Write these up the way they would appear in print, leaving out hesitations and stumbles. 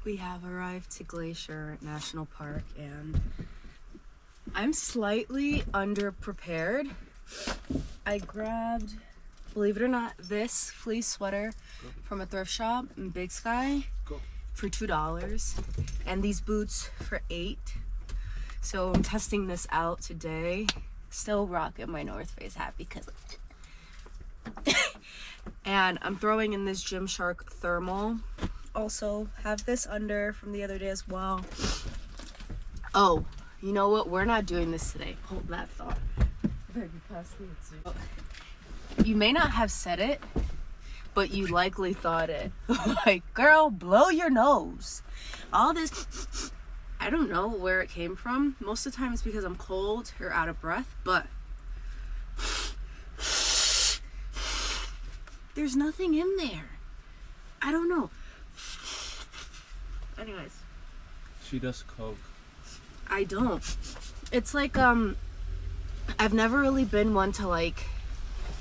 We have arrived to Glacier National Park and I'm slightly underprepared. I grabbed, believe it or not, this fleece sweater from a thrift shop in Big Sky for $2 and these boots for $8. So I'm testing this out today. Still rocking my North Face hat because and I'm throwing in this Gymshark thermal. Also have this under from the other day as well. Oh, you know what? We're not doing this today. Hold that thought. You may not have said it, but you likely thought it. Like, girl, blow your nose. All this, I don't know where it came from. Most of the time it's because I'm cold or out of breath, but there's nothing in there. I don't know. Anyways. She does coke. I don't. It's like, I've never really been one to like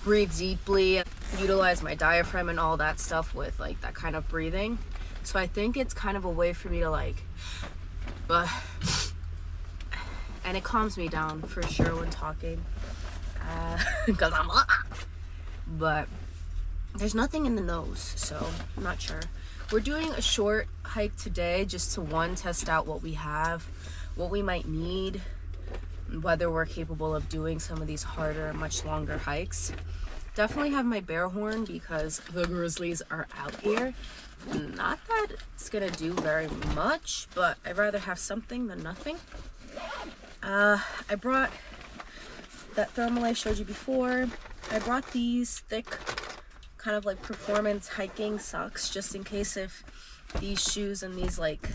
breathe deeply, utilize my diaphragm and all that stuff with like that kind of breathing. So I think it's kind of a way for me to like, and it calms me down for sure when talking. Because I'm, but there's nothing in the nose, so I'm not sure. We're doing a short hike today just to test out what we have, what we might need, whether we're capable of doing some of these harder, much longer hikes. Definitely have my bear horn because the grizzlies are out here. Not that it's gonna do very much, but I'd rather have something than nothing. I brought that thermal I showed you before. I brought these thick, kind of like performance hiking socks just in case if these shoes and these like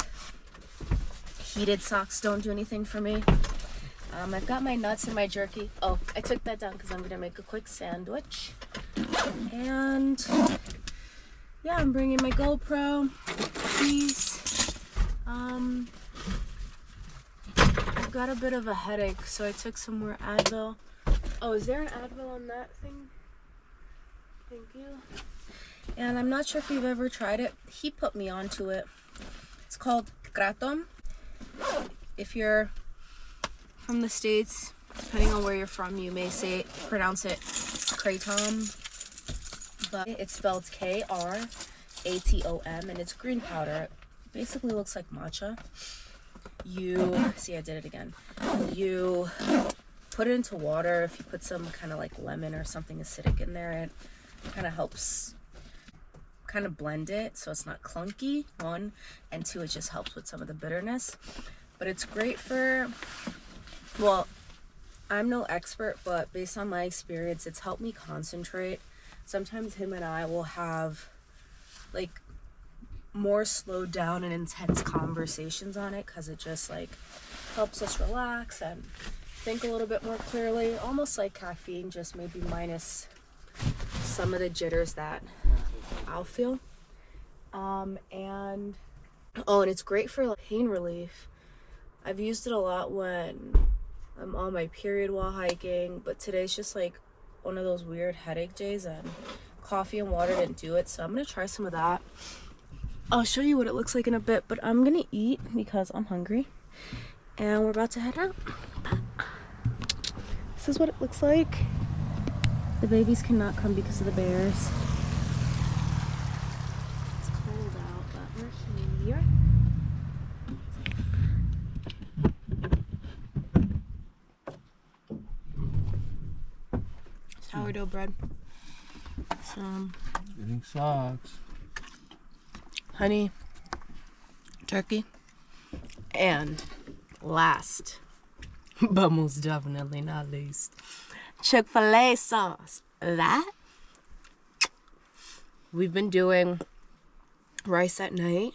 heated socks don't do anything for me. I've got my nuts and my jerky. Oh, I took that down because I'm gonna make a quick sandwich. And yeah, I'm bringing my GoPro, these. I've got a bit of a headache, so I took some more Advil. Oh, is there an Advil on that thing? Thank you. And I'm not sure if you've ever tried it. He put me onto it. It's called Kratom. If you're from the States, depending on where you're from, you may pronounce it Kratom, but it's spelled K-R-A-T-O-M, and it's green powder. It basically looks like matcha. See, I did it again. You put it into water. If you put some kind of like lemon or something acidic in there, it kind of helps kind of blend it so it's not clunky, 1, and 2, it just helps with some of the bitterness. But it's great for, well, I'm no expert, but based on my experience, it's helped me concentrate. Sometimes him and I will have like more slowed down and intense conversations on it because it just like helps us relax and think a little bit more clearly, almost like caffeine, just maybe minus some of the jitters that I'll feel. And it's great for like pain relief. I've used it a lot when I'm on my period while hiking, but today's just like one of those weird headache days and coffee and water didn't do it, so I'm gonna try some of that. I'll show you what it looks like in a bit, but I'm gonna eat because I'm hungry and we're about to head out. This is what it looks like. The babies cannot come because of the bears. It's cold out, but we're here. Sourdough bread. Some Eating socks. honey, turkey, and last, but most definitely not least, Chick-fil-A sauce. That we've been doing rice at night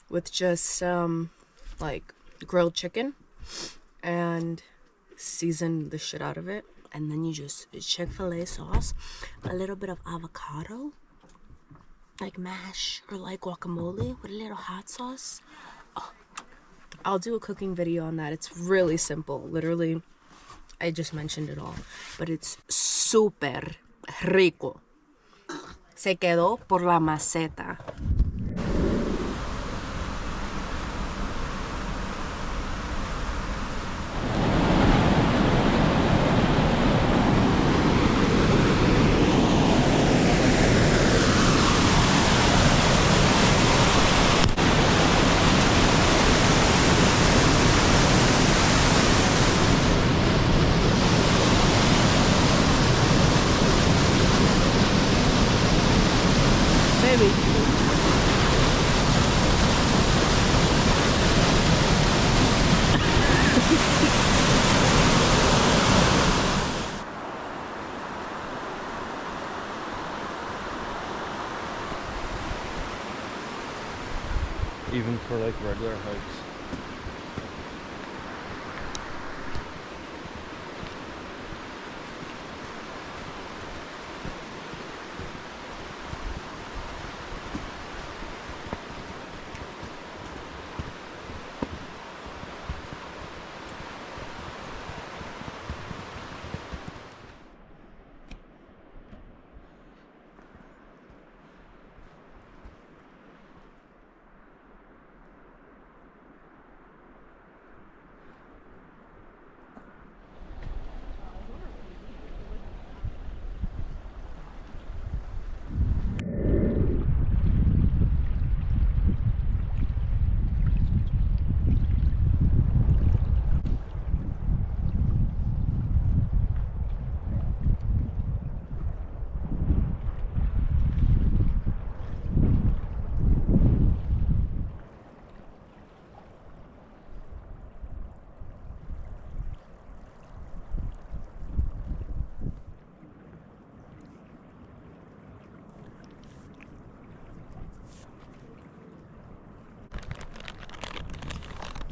with just like grilled chicken and season the shit out of it, and then you just Chick-fil-A sauce, a little bit of avocado, like mash or like guacamole with a little hot sauce. Oh, I'll do a cooking video on that. It's really simple. Literally, I just mentioned it all, but it's super rico. Se quedó por la maceta. timing. Even for like regular hikes.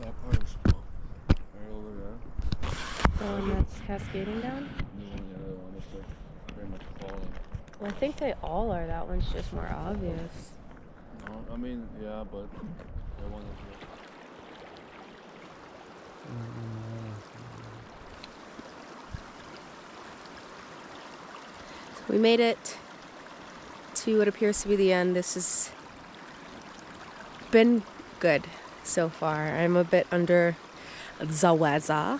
That part is cool. Right over there. The one that's cascading down? And then the other one is like very much falling. Well, I think they all are. That one's just more obvious. No, I mean, yeah, but that one is like... We made it to what appears to be the end. This has been good so far. I'm a bit under the weather.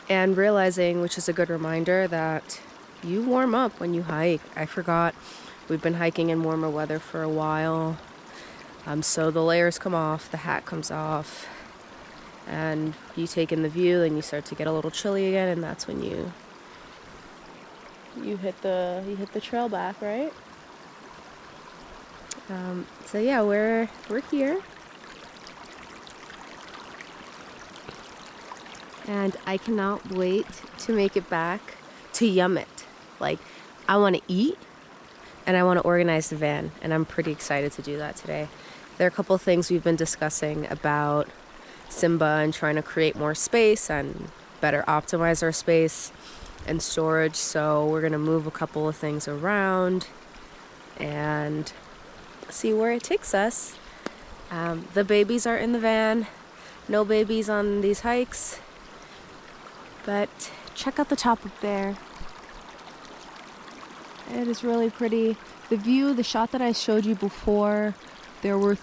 And realizing, which is a good reminder, that you warm up when you hike. I forgot we've been hiking in warmer weather for a while. So the layers come off, the hat comes off, and you take in the view, and you start to get a little chilly again, and that's when you hit the trail back, right? So yeah, we're here, and I cannot wait to make it back to Yummit. Like, I want to eat, and I want to organize the van, and I'm pretty excited to do that today. There are a couple things we've been discussing about Simba and trying to create more space and better optimize our space and storage. So we're gonna move a couple of things around and see where it takes us. The babies are in the van. No babies on these hikes. But check out the top up there. It is really pretty. The view, the shot that I showed you before, there were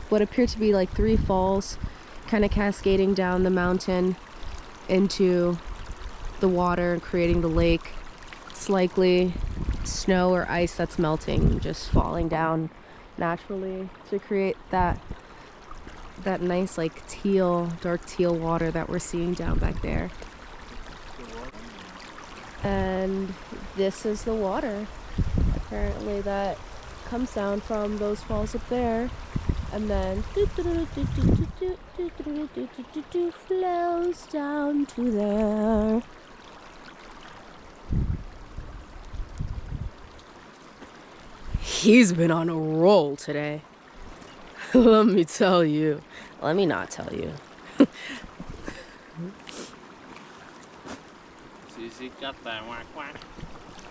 what appeared to be like three falls kind of cascading down the mountain into the water and creating the lake. It's likely snow or ice that's melting, just falling down naturally to create that nice like dark teal water that we're seeing down back there. And this is the water apparently that comes down from those falls up there, and then flows down to there. He's been on a roll today. Let me tell you. Let me not tell you.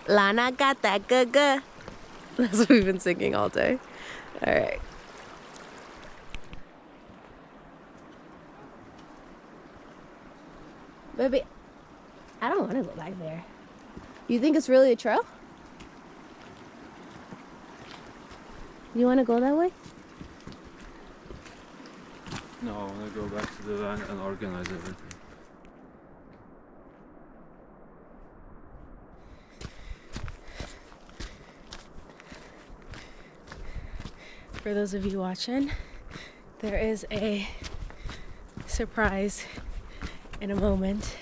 Lana got that gaga. That's what we've been singing all day. All right. Baby, I don't want to go back there. You think it's really a trail? You want to go that way? No, I want to go back to the van and organize everything. For those of you watching, there is a surprise in a moment.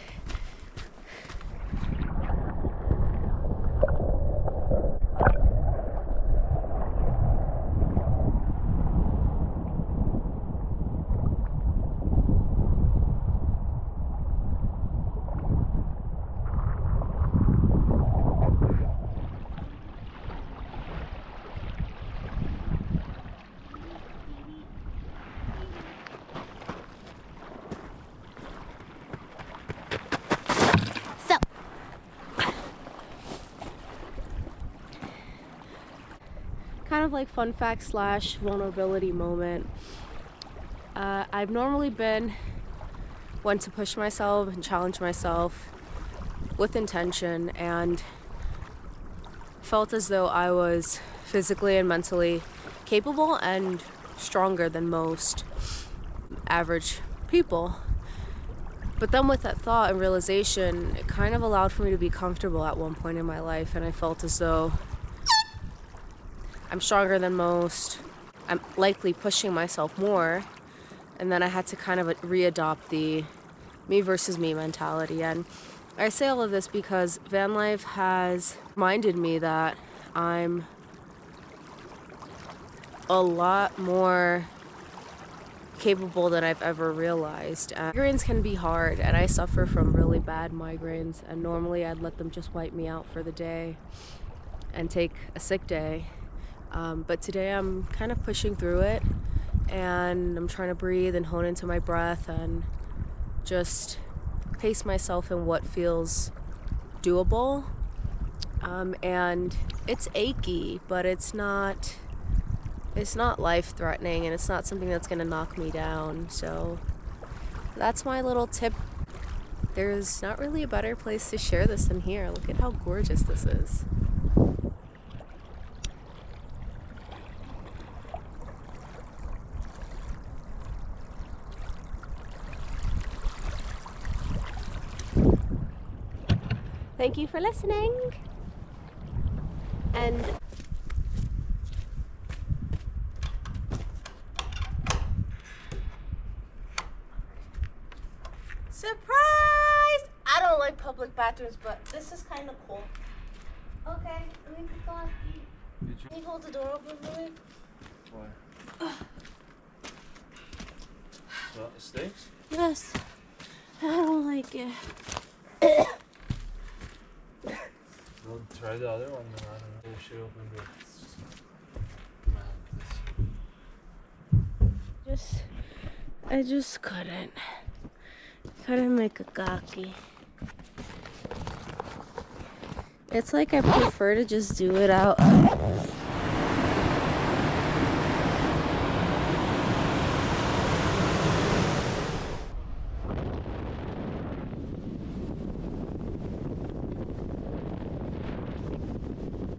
of like fun fact slash vulnerability moment. I've normally been one to push myself and challenge myself with intention, and felt as though I was physically and mentally capable and stronger than most average people. But then with that thought and realization, it kind of allowed for me to be comfortable at one point in my life, and I felt as though I'm stronger than most. I'm likely pushing myself more, and then I had to kind of readopt the me versus me mentality. And I say all of this because van life has reminded me that I'm a lot more capable than I've ever realized. Migraines can be hard, and I suffer from really bad migraines, and normally I'd let them just wipe me out for the day and take a sick day. But today I'm kind of pushing through it, and I'm trying to breathe and hone into my breath and just pace myself in what feels doable. And it's achy, but it's not life-threatening, and it's not something that's going to knock me down. So that's my little tip. There's not really a better place to share this than here. Look at how gorgeous this is. Thank you for listening. And surprise! I don't like public bathrooms, but this is kind of cool. Okay, let me pick off. Can you hold the door open for me? Why? Well, it stinks? Yes. I don't like it. Well, try the other one, then I don't know. Push it open a bit. I just couldn't make a gaki. It's like I prefer to just do it out